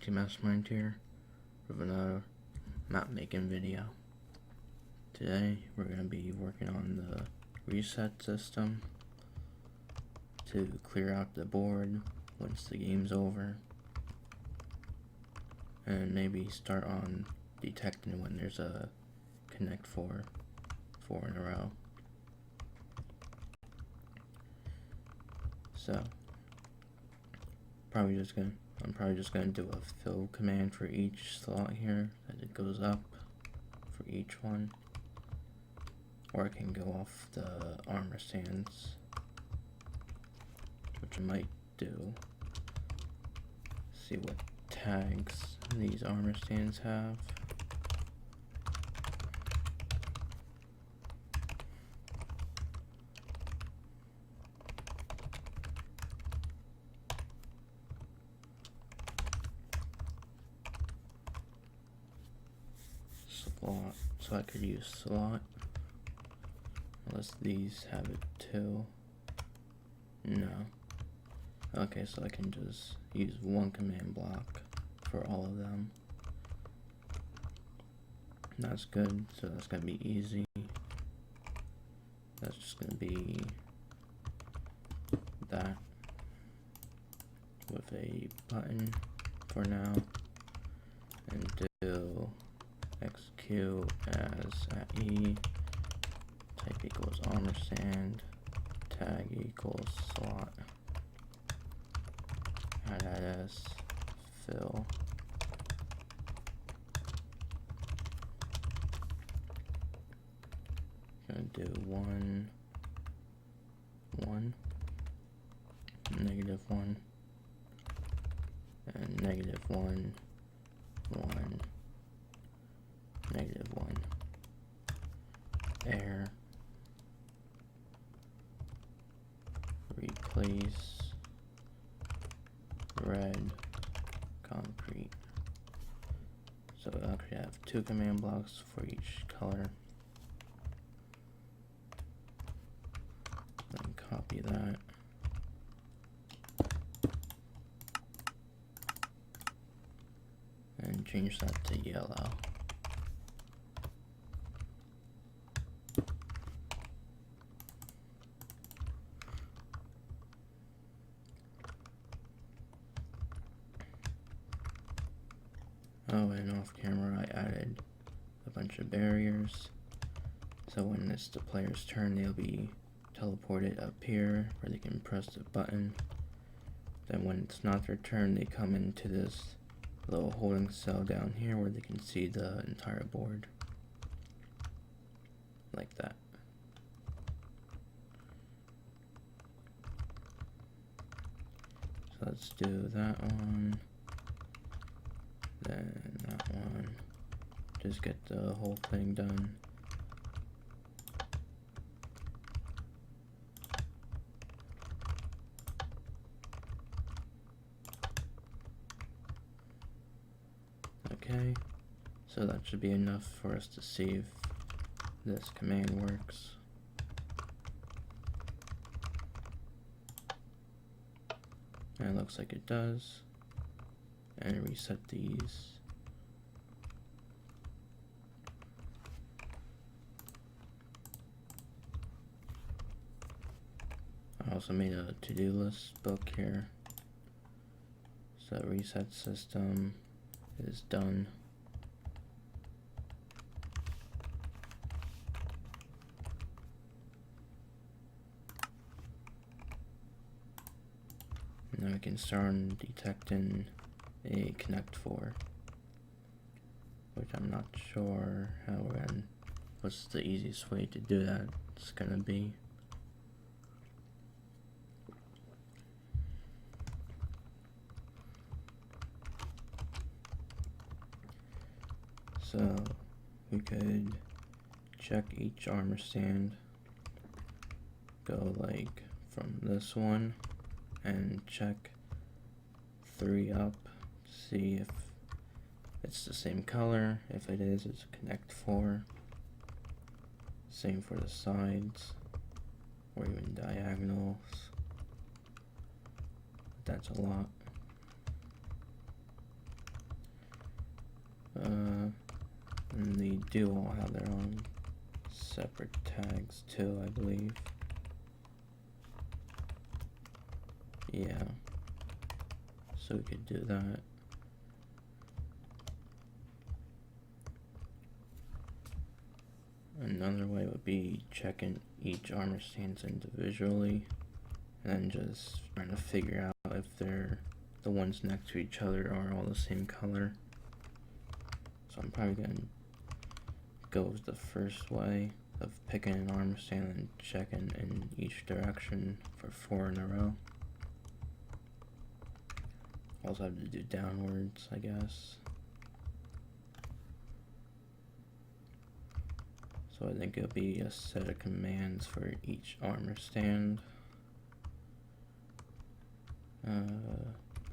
IT Mastermind here with another map making video. Today we're going to be working on the reset system to clear out the board once the game's over, and maybe start on detecting when there's a connect four in a row. So I'm probably just gonna do a fill command for each slot here as it goes up for each one, or I can go off the armor stands, which I might do. See what tags these armor stands have. Slot, so I could use slot, unless these have it too. No. Okay, so I can just use one command block for all of them. That's good, so that's gonna be easy. That's just gonna be that with a button for now, and do execute as at E, type equals armor stand, tag equals slot, add as fill. Gonna do 1, 1, -1, and -1, 1, -1, air, replace, red, concrete. So I actually have 2 command blocks for each color. Then copy that. And change that to yellow. Oh, and off camera I added a bunch of barriers, so when it's the player's turn they'll be teleported up here where they can press the button. Then when it's not their turn, they come into this little holding cell down here where they can see the entire board, like that. So let's do that one, then that one, just get the whole thing done. Okay, so that should be enough for us to see if this command works. And it looks like it does. And reset these. I also made a to-do list book here. So reset system is done. Now we can start on detecting a connect 4, which I'm not sure what's the easiest way to do that. It's gonna be so we could check each armor stand, go like from this one and check 3 up, see if it's the same color. If it is, it's connect 4. Same for the sides or even diagonals. That's a lot. And they do all have their own separate tags too, I believe. Yeah, so we could do that. Another way would be checking each armor stance individually and then just trying to figure out if they're the ones next to each other are all the same color. So I'm probably gonna go with the first way of picking an armor stand and checking in each direction for 4 in a row. Also have to do downwards, I guess. So I think it'll be a set of commands for each armor stand.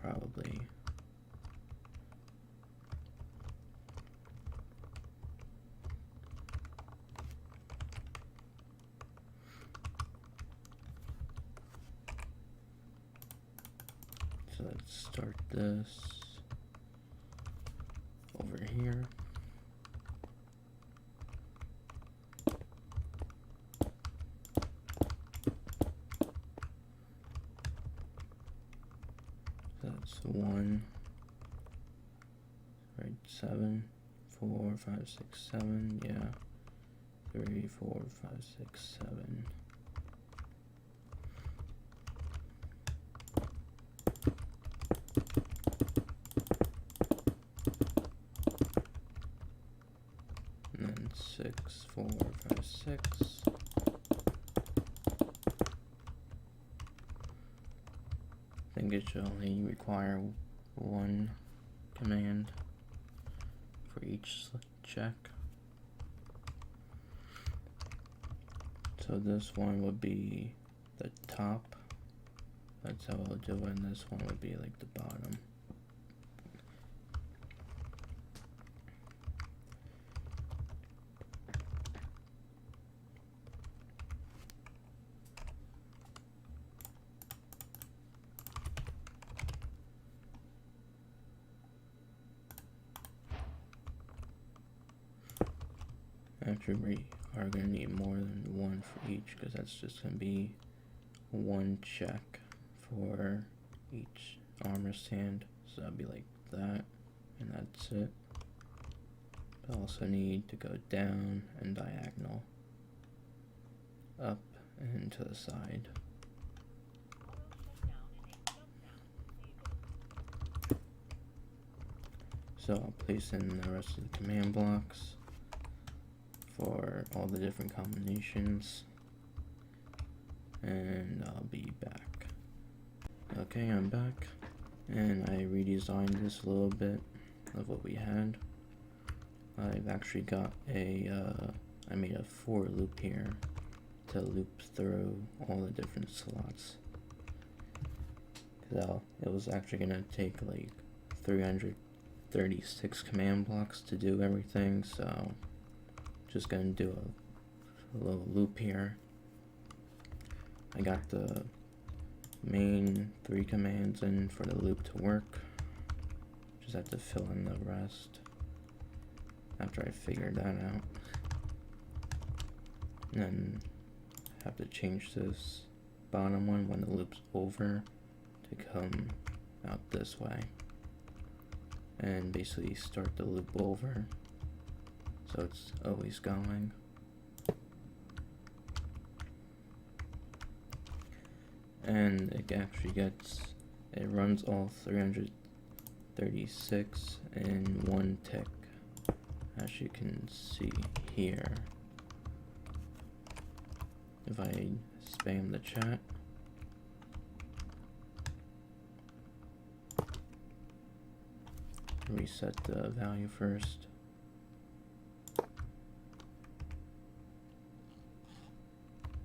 Probably. So let's start this over here. That's 1, right, 7, 4, 5, 6, 7, yeah, 3, 4, 5, 6, 7. And then 6, 4, 5, 6. I think it should only require 1 command for each check. So this one would be the top. That's how I'll do it, and this one would be like the bottom. Actually, we are going to need more than 1 for each, because that's just going to be 1 check for each armor stand. So that'll be like that, and that's it. But also need to go down and diagonal, up and to the side. So I'll place in the rest of the command blocks for all the different combinations, and I'll be back. Okay, I'm back, and I redesigned this a little bit of what we had. I've actually got I made a for loop here to loop through all the different slots. It was actually gonna take like 336 command blocks to do everything, so just gonna do a little loop here. I got the main 3 commands in for the loop to work. Just have to fill in the rest after I figured that out. And then have to change this bottom one when the loop's over to come out this way. And basically start the loop over, so it's always going. And it actually it runs all 336 in 1 tick, as you can see here. If I spam the chat, reset the value first.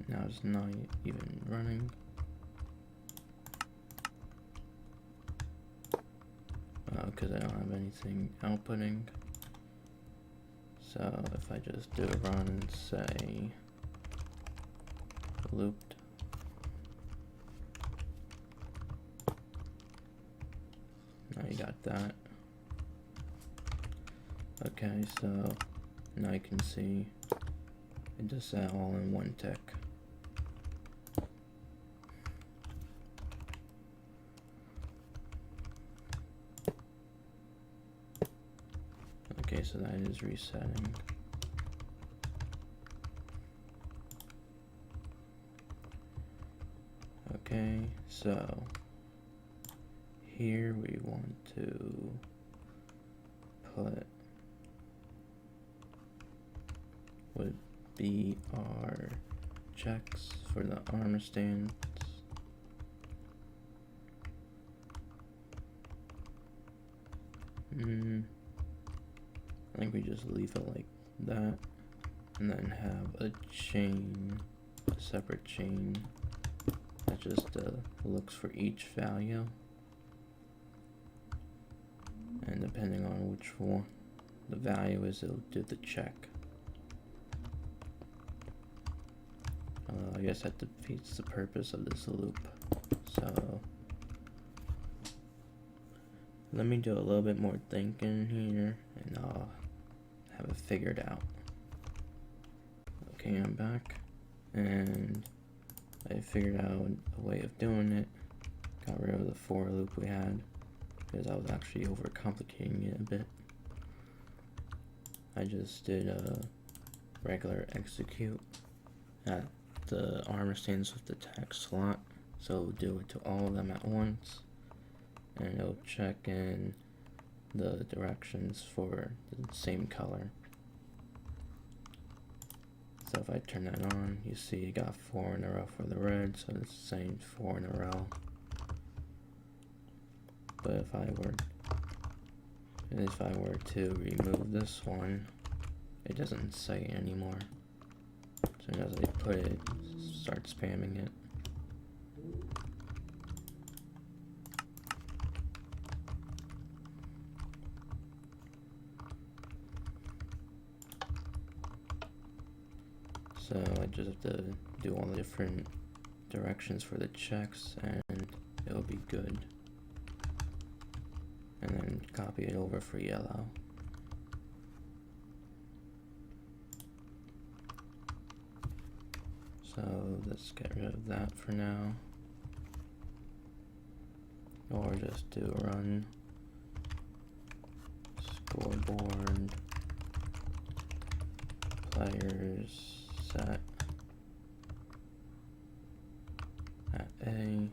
Now it's not even running. Because I don't have anything outputting. So if I just do a run and say looped, now you got that. Okay, so now you can see it does that all in one tick. Okay, so that is resetting. Okay, so here we want to put would be our checks for the armor stands. I think we just leave it like that, and then have a chain, a separate chain that just looks for each value, and depending on which one the value is, it'll do the check. I guess that defeats the purpose of this loop. So let me do a little bit more thinking here, and I'll have it figured out. Okay, I'm back, and I figured out a way of doing it. Got rid of the for loop we had, because I was actually overcomplicating it a bit. I just did a regular execute at the armor stands with the text slot, so it'll do it to all of them at once, and it'll check in the directions for the same color. So if I turn that on, you see it got 4 in a row for the red, so it's saying 4 in a row. But if I were to remove this one, it doesn't say it anymore. So as I put it, start spamming it. So I just have to do all the different directions for the checks, and it'll be good. And then copy it over for yellow. So let's get rid of that for now. Or just do run scoreboard players set at A,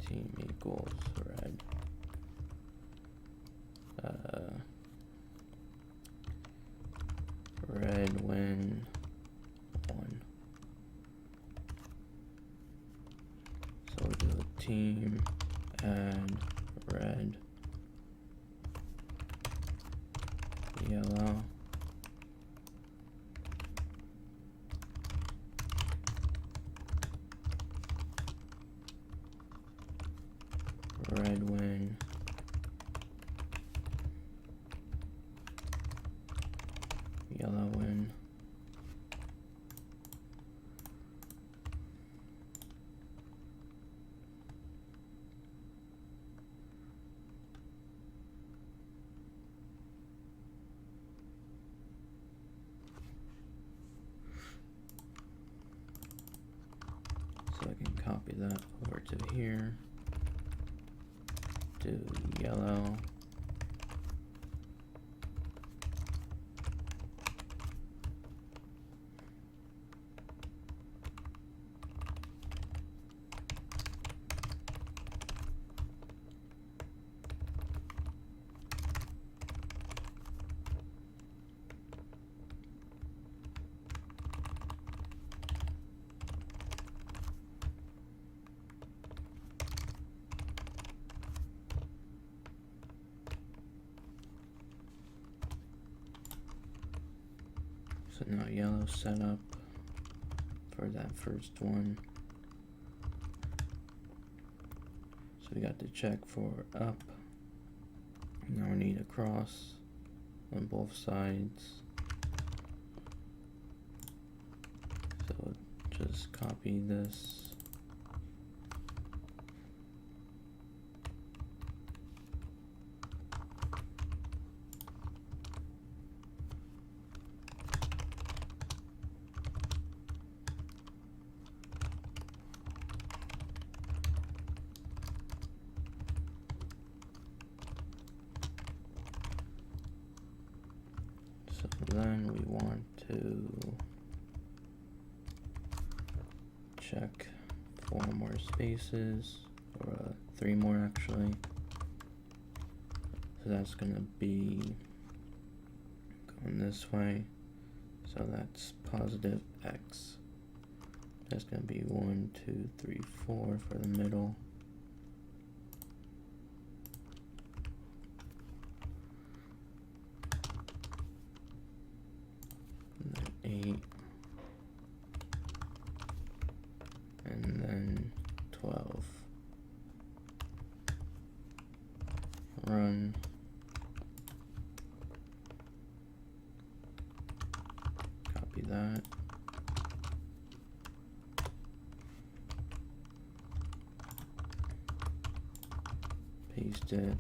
team equals red. Red win 1. So we'll do a team add red yellow. Red win yellow win. So I can copy that over to here. Do yellow. So now yellow set up for that first one. So we got the check for up. Now we need a cross on both sides. So just copy this. So then we want to check 4 more spaces, or 3 more actually. So that's gonna be going this way. So that's positive x. That's gonna be 1, 2, 3, 4 for the middle. And then 8. And then 12. Run. Copy that. Paste it.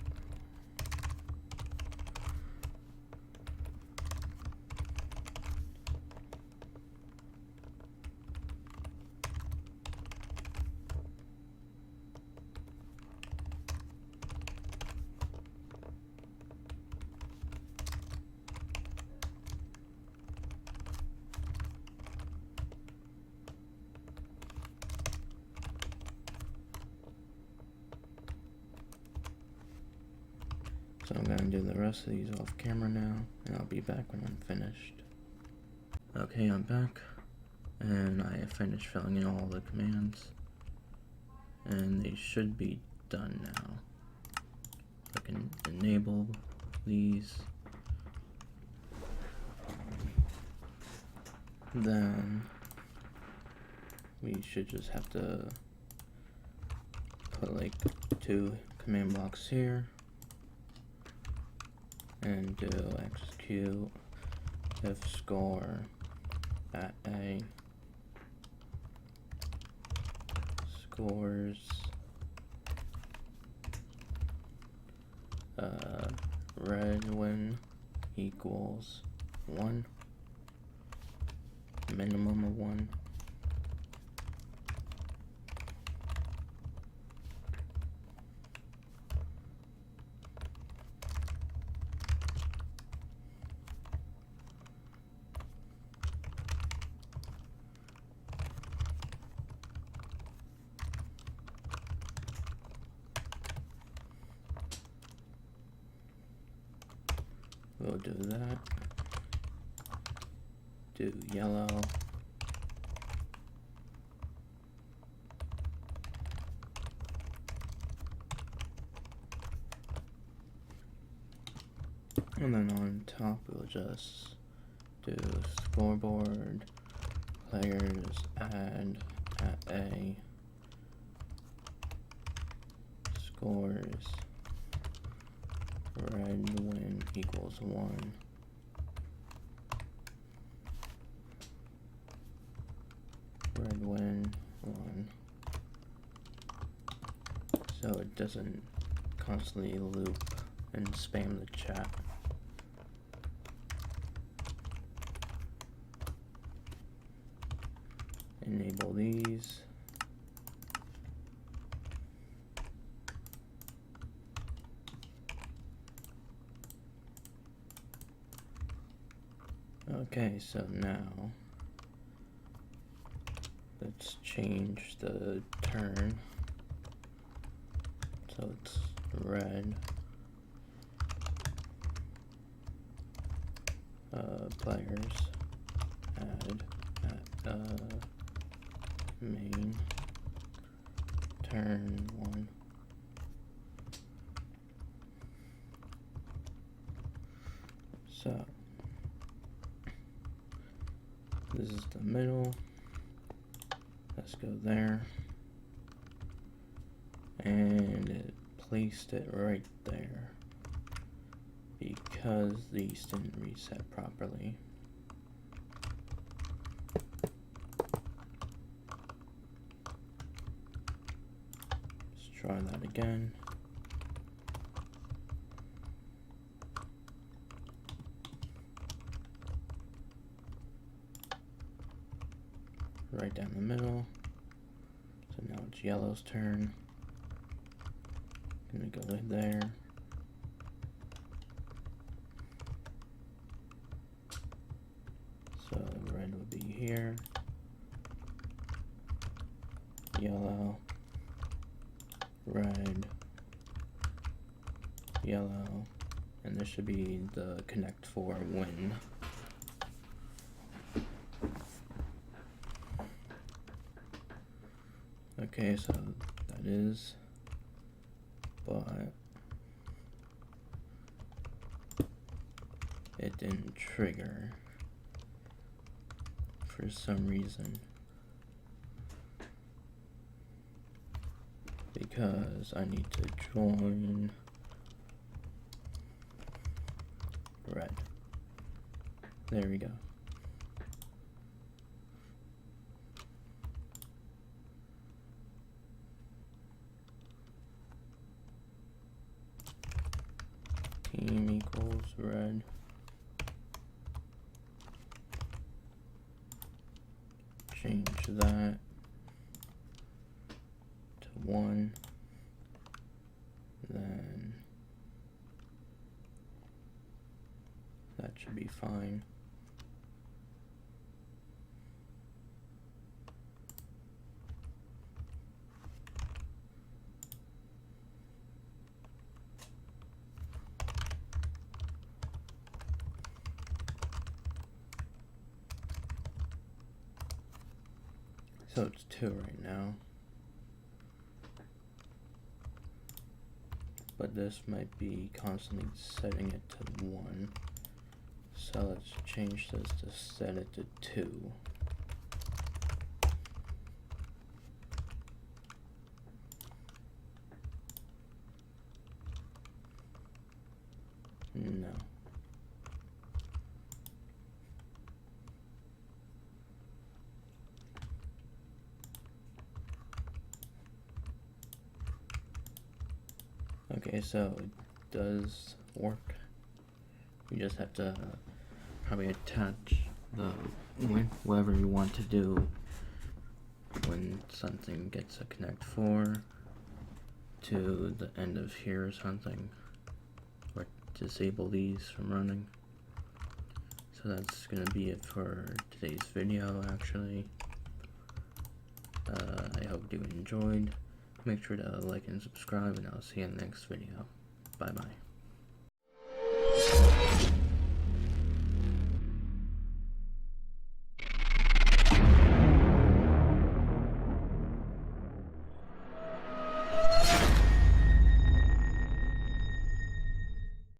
So I'm going to do the rest of these off camera now, and I'll be back when I'm finished. Okay, I'm back, and I have finished filling in all the commands, and they should be done now. I can enable these. Then we should just have to put like 2 command blocks here and do execute if score at A scores red when equals 1, minimum of 1. We'll do that. Do yellow. And then on top we'll just do scoreboard, players add at A, scores red when equals 1. Red when 1. So it doesn't constantly loop and spam the chat. Enable these. Okay, so now let's change the turn so it's red. Players add at main turn 1. So this is the middle. Let's go there. And it placed it right there because these didn't reset properly. Let's try that again. Right down the middle. So now it's yellow's turn. Gonna go right there. and this should be the Connect4 win. Okay, so that is, but it didn't trigger for some reason, because I need to join red. There we go. Team equals red. Change that to 1. Then that should be fine. So it's 2 right now, but this might be constantly setting it to 1. So let's change this to set it to 2. No. Okay, so it does work. You just have to probably attach the whatever you want to do when something gets a Connect4 to the end of here or something, or disable these from running. So that's gonna be it for today's video. Actually, I hope you enjoyed. Make sure to like and subscribe, and I'll see you in the next video. Bye bye.